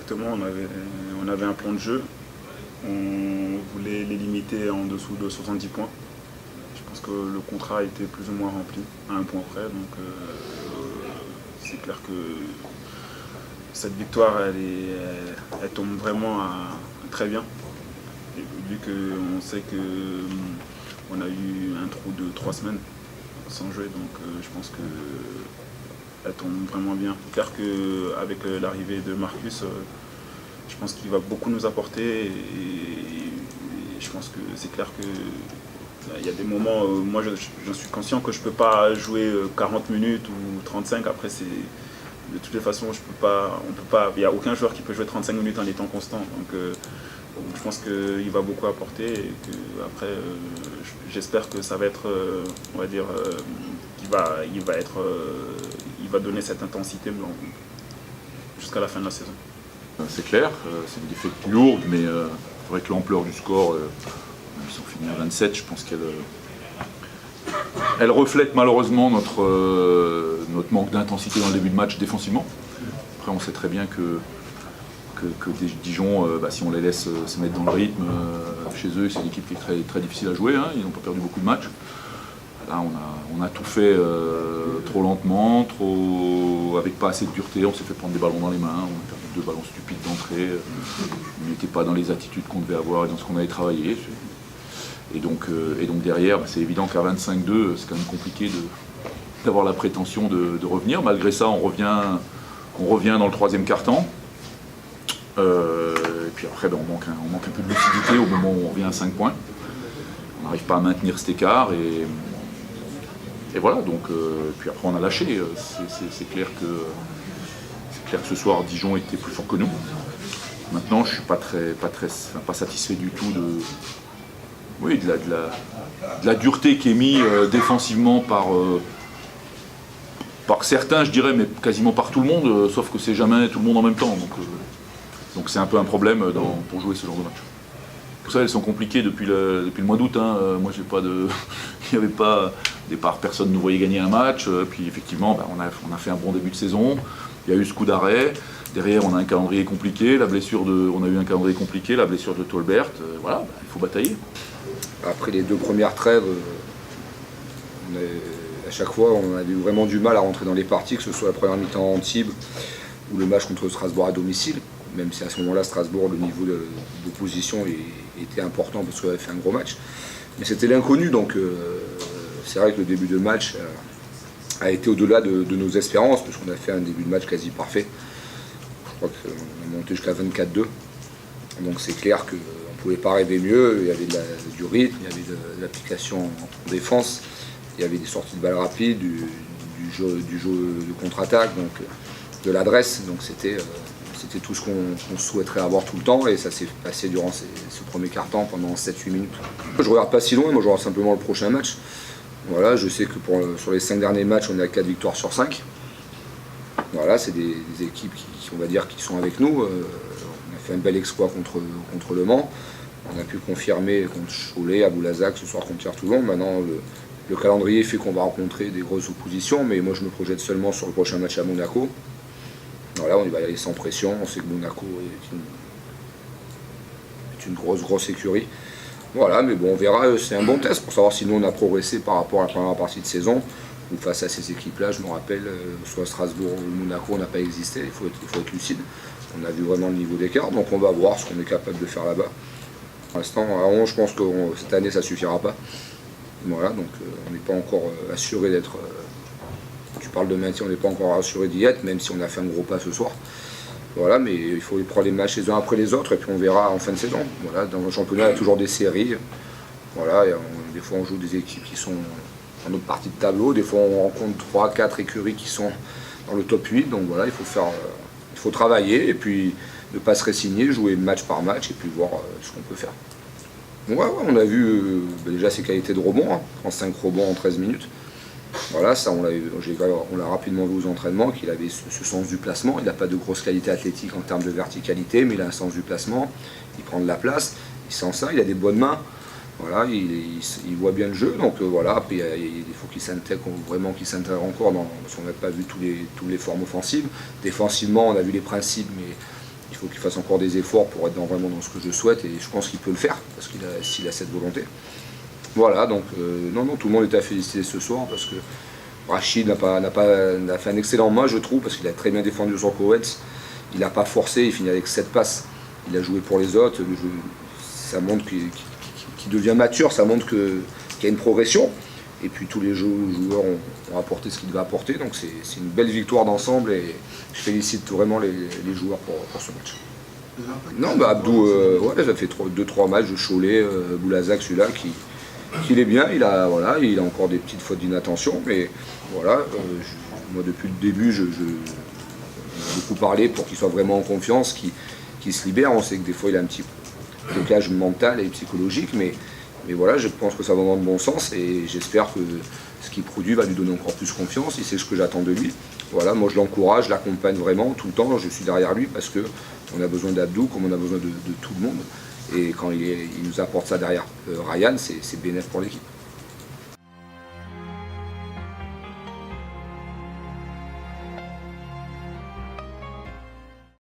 exactement, on avait un plan de jeu. On voulait les limiter en dessous de 70 points. Je pense que le contrat a été plus ou moins rempli à un point près. Donc c'est clair que cette victoire, elle tombe vraiment très bien. Et vu qu'on sait qu'on a eu un trou de 3 semaines sans jouer, donc je pense qu'elle tombe vraiment bien. J'espère qu'avec l'arrivée de Marcus, je pense qu'il va beaucoup nous apporter et je pense que c'est clair qu'il y a des moments, moi je suis conscient que je ne peux pas jouer 40 minutes ou 35, après de toutes les façons il n'y a aucun joueur qui peut jouer 35 minutes en étant constant. Donc je pense qu'il va beaucoup apporter et qu'après j'espère que ça va être, on va dire, il va donner cette intensité jusqu'à la fin de la saison. C'est clair, c'est une défaite lourde, mais c'est vrai que l'ampleur du score, même si on finit à 27, je pense qu'elle reflète malheureusement notre manque d'intensité dans le début de match défensivement. Après, on sait très bien que Dijon, si on les laisse se mettre dans le rythme, chez eux, c'est une équipe qui est très, très difficile à jouer, hein, ils n'ont pas perdu beaucoup de matchs. Là, on a tout fait trop lentement, avec pas assez de dureté, on s'est fait prendre des ballons dans les mains, on a perdu 2 ballons stupides d'entrée, on n'était pas dans les attitudes qu'on devait avoir et dans ce qu'on avait travaillé. Et donc derrière, c'est évident qu'à 25-2, c'est quand même compliqué d'avoir la prétention de revenir. Malgré ça, on revient dans le 3e quart-temps. Et puis après, on manque un peu de lucidité au moment où on revient à 5 points. On n'arrive pas à maintenir cet écart et voilà, donc puis après on a lâché. C'est clair que ce soir Dijon était plus fort que nous. Maintenant je suis pas satisfait du tout de la dureté qui est mise défensivement par certains, je dirais, mais quasiment par tout le monde, sauf que c'est jamais tout le monde en même temps. Donc c'est un peu un problème pour jouer ce genre de match. Tout ça, elles sont compliquées depuis le mois d'août. Hein. Moi, il n'y avait pas, au départ, personne ne nous voyait gagner un match. Puis effectivement, on a fait un bon début de saison. Il y a eu ce coup d'arrêt. Derrière, on a un calendrier compliqué. On a eu un calendrier compliqué, la blessure de Tolbert. Voilà, il faut batailler. Après les 2 premières trêves, à chaque fois, on a eu vraiment du mal à rentrer dans les parties, que ce soit la première mi-temps à Antibes ou le match contre Strasbourg à domicile. Même si à ce moment-là, Strasbourg, le niveau d'opposition était important parce qu'on avait fait un gros match. Mais c'était l'inconnu, donc c'est vrai que le début de match a été au-delà de nos espérances, parce qu'on a fait un début de match quasi parfait. Je crois qu'on a monté jusqu'à 24-2. Donc c'est clair qu'on ne pouvait pas rêver mieux. Il y avait du rythme, il y avait de l'application en défense, il y avait des sorties de balles rapides, du jeu de contre-attaque, donc de l'adresse. Donc c'était tout ce qu'on souhaiterait avoir tout le temps, et ça s'est passé durant ce premier quart-temps pendant 7-8 minutes. Je regarde pas si loin, moi je regarde simplement le prochain match. Voilà, je sais que sur les 5 derniers matchs, on est à 4 victoires sur 5. Voilà, c'est des équipes on va dire, qui sont avec nous. On a fait un bel exploit contre Le Mans. On a pu confirmer contre Cholet, à Boulazac, ce soir contre Pierre-Toulon. Maintenant, le calendrier fait qu'on va rencontrer des grosses oppositions, mais moi je me projette seulement sur le prochain match à Monaco. Voilà, on y va y aller sans pression. On sait que Monaco est une grosse écurie. Voilà, mais bon, on verra. C'est un bon test pour savoir si nous on a progressé par rapport à la première partie de saison. Ou face à ces équipes-là, je me rappelle, soit Strasbourg ou Monaco, on n'a pas existé. Il faut être lucide. On a vu vraiment le niveau d'écart. Donc on va voir ce qu'on est capable de faire là-bas. Pour l'instant, je pense que cette année, ça ne suffira pas. Voilà, donc on n'est pas encore assuré d'être. Tu parles de maintien, on n'est pas encore assuré d'y être, même si on a fait un gros pas ce soir. Voilà, mais il faut prendre les matchs les uns après les autres, et puis on verra en fin de saison. Voilà, dans le championnat, il y a toujours des séries. Voilà, des fois on joue des équipes qui sont en autre partie de tableau, des fois on rencontre 3-4 écuries qui sont dans le top 8. Donc voilà, il faut travailler, et puis ne pas se résigner, jouer match par match, et puis voir ce qu'on peut faire. Ouais, on a vu déjà ses qualités de rebond, hein, 35 rebonds en 13 minutes. Voilà, ça on l'a rapidement vu aux entraînements, qu'il avait ce sens du placement. Il n'a pas de grosse qualité athlétique en termes de verticalité, mais il a un sens du placement, il prend de la place, il sent ça, il a des bonnes mains. Voilà, il voit bien le jeu, donc voilà. Après, il faut qu'il s'intègre encore, parce qu'on n'a pas vu toutes les formes offensives. Défensivement, on a vu les principes, mais Il faut qu'il fasse encore des efforts pour être vraiment dans ce que je souhaite, et je pense qu'il peut le faire, parce s'il a cette volonté. Voilà, donc non, tout le monde est à féliciter ce soir, parce que Rachid n'a fait un excellent match, je trouve, parce qu'il a très bien défendu sur Coetz. Il n'a pas forcé, il finit avec 7 passes. Il a joué pour les autres. Ça montre qu'il devient mature, ça montre qu'il y a une progression. Et puis tous les joueurs ont apporté ce qu'ils devaient apporter. Donc c'est une belle victoire d'ensemble, et je félicite vraiment les joueurs pour ce match. Non, Abdou, il a fait 2-3 matchs de Cholet, Boulazac, celui-là, qu'il est bien. Il a encore des petites fautes d'inattention, mais voilà, moi depuis le début, je beaucoup parlé pour qu'il soit vraiment en confiance, qu'il se libère. On sait que des fois il a un petit décalage mental et psychologique, mais voilà, je pense que ça va dans le bon sens, et j'espère que ce qu'il produit va lui donner encore plus confiance. Il sait ce que j'attends de lui. Voilà, moi je l'encourage, je l'accompagne vraiment tout le temps, je suis derrière lui, parce qu'on a besoin d'Abdou comme on a besoin de tout le monde, et quand il nous apporte ça derrière Ryan, c'est bénéfique pour l'équipe.